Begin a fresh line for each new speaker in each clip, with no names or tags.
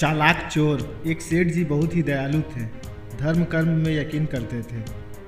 चालाक चोर। एक सेठ जी बहुत ही दयालु थे, धर्म कर्म में यकीन करते थे।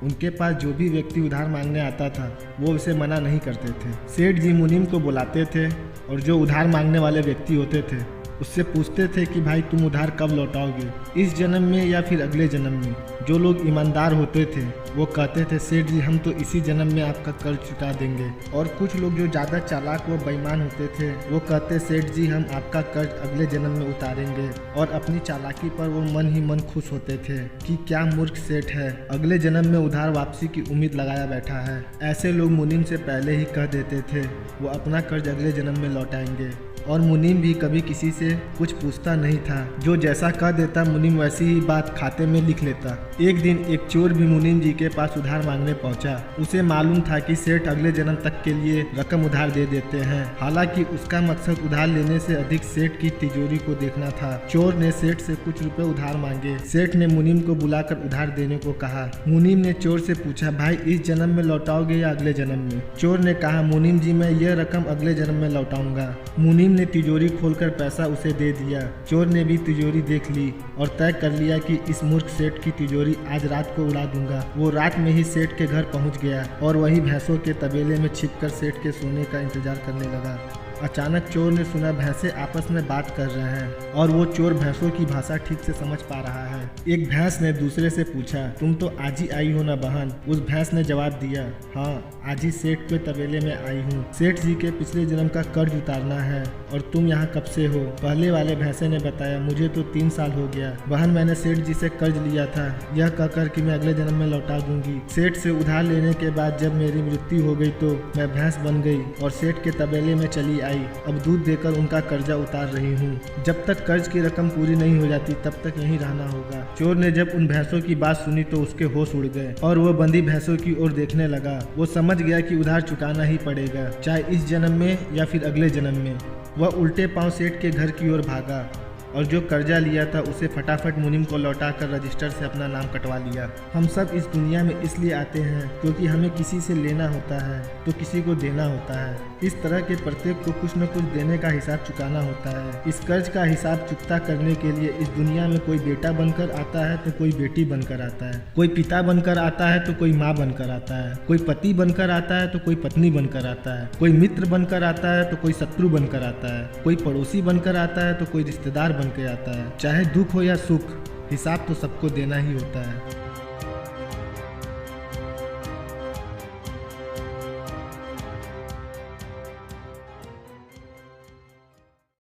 उनके पास जो भी व्यक्ति उधार मांगने आता था वो उसे मना नहीं करते थे। सेठ जी मुनीम को बुलाते थे और जो उधार मांगने वाले व्यक्ति होते थे उससे पूछते थे कि भाई तुम उधार कब लौटाओगे, इस जन्म में या फिर अगले जन्म में। जो लोग ईमानदार होते थे वो कहते थे सेठ जी हम तो इसी जन्म में आपका कर्ज चुका देंगे। और कुछ लोग जो ज़्यादा चालाक व बेईमान होते थे वो कहते सेठ जी हम आपका कर्ज अगले जन्म में उतारेंगे। और अपनी चालाकी पर वो मन ही मन खुश होते थे कि क्या मूर्ख सेठ है, अगले जन्म में उधार वापसी की उम्मीद लगाया बैठा है। ऐसे लोग मुनीम से पहले ही कह देते थे वो अपना कर्ज अगले जन्म में लौटाएंगे। और मुनीम भी कभी किसी से कुछ पूछता नहीं था, जो जैसा कह देता मुनीम वैसी ही बात खाते में लिख लेता। एक दिन एक चोर भी मुनीम जी के पास उधार मांगने पहुंचा। उसे मालूम था कि सेठ अगले जन्म तक के लिए रकम उधार दे देते हैं, हालांकि उसका मकसद उधार लेने से अधिक सेठ की तिजोरी को देखना था। चोर ने सेठ से कुछ रुपए उधार मांगे। सेठ ने मुनीम को बुलाकर उधार देने को कहा। मुनीम ने चोर से पूछा भाई इस जन्म में लौटाओगे या अगले जन्म में। चोर ने कहा मुनीम जी मैं यह रकम अगले जन्म में लौटाऊंगा। मुनीम ने तिजोरी खोलकर पैसा उसे दे दिया। चोर ने भी तिजोरी देख ली और तय कर लिया कि इस मूर्ख सेठ की तिजोरी आज रात को उड़ा दूंगा। वो रात में ही सेठ के घर पहुंच गया और वही भैंसों के तबेले में छिपकर सेठ के सोने का इंतजार करने लगा। अचानक चोर ने सुना भैंसे आपस में बात कर रहे हैं और वो चोर भैंसों की भाषा ठीक से समझ पा रहा है। एक भैंस ने दूसरे से पूछा तुम तो आज ही आई हो ना बहन। उस भैंस ने जवाब दिया हाँ आज ही सेठ के तबेले में आई हूँ, सेठ जी के पिछले जन्म का कर्ज उतारना है। और तुम यहाँ कब से हो? पहले वाले भैंसे ने बताया मुझे तो 3 साल हो गया बहन, मैंने सेठ जी से कर्ज लिया था यह कहकर कि मैं अगले जन्म में लौटा दूंगी। सेठ से उधार लेने के बाद जब मेरी मृत्यु हो गई तो मैं भैंस बन गई और सेठ के तबेले में चली आई। अब दूध देकर उनका कर्जा उतार रही हूँ। जब तक कर्ज की रकम पूरी नहीं हो जाती तब तक यहीं रहना होगा। चोर ने जब उन भैंसों की बात सुनी तो उसके होश उड़ गए और वो बंदी भैंसों की ओर देखने लगा। वो समझ गया कि उधार चुकाना ही पड़ेगा, चाहे इस जन्म में या फिर अगले जन्म में। वह उल्टे पांव सेठ के घर की ओर भागा और जो कर्जा लिया था उसे फटाफट मुनीम को लौटाकर रजिस्टर से अपना नाम कटवा लिया। हम सब इस दुनिया में इसलिए आते हैं क्योंकि हमें किसी से लेना होता है तो किसी को देना होता है। इस तरह के प्रत्येक को कुछ न कुछ देने का हिसाब चुकाना होता है। इस कर्ज का हिसाब चुकता करने के लिए इस दुनिया में कोई बेटा बनकर आता है तो कोई बेटी बनकर आता है, कोई पिता बनकर आता है तो कोई माँ बनकर आता है, कोई पति बनकर आता है तो कोई पत्नी बनकर आता है, कोई मित्र बनकर आता है तो कोई शत्रु बनकर आता है, कोई पड़ोसी बनकर आता है तो कोई रिश्तेदार के आता है। चाहे दुख हो या सुख, हिसाब तो सबको देना ही होता है।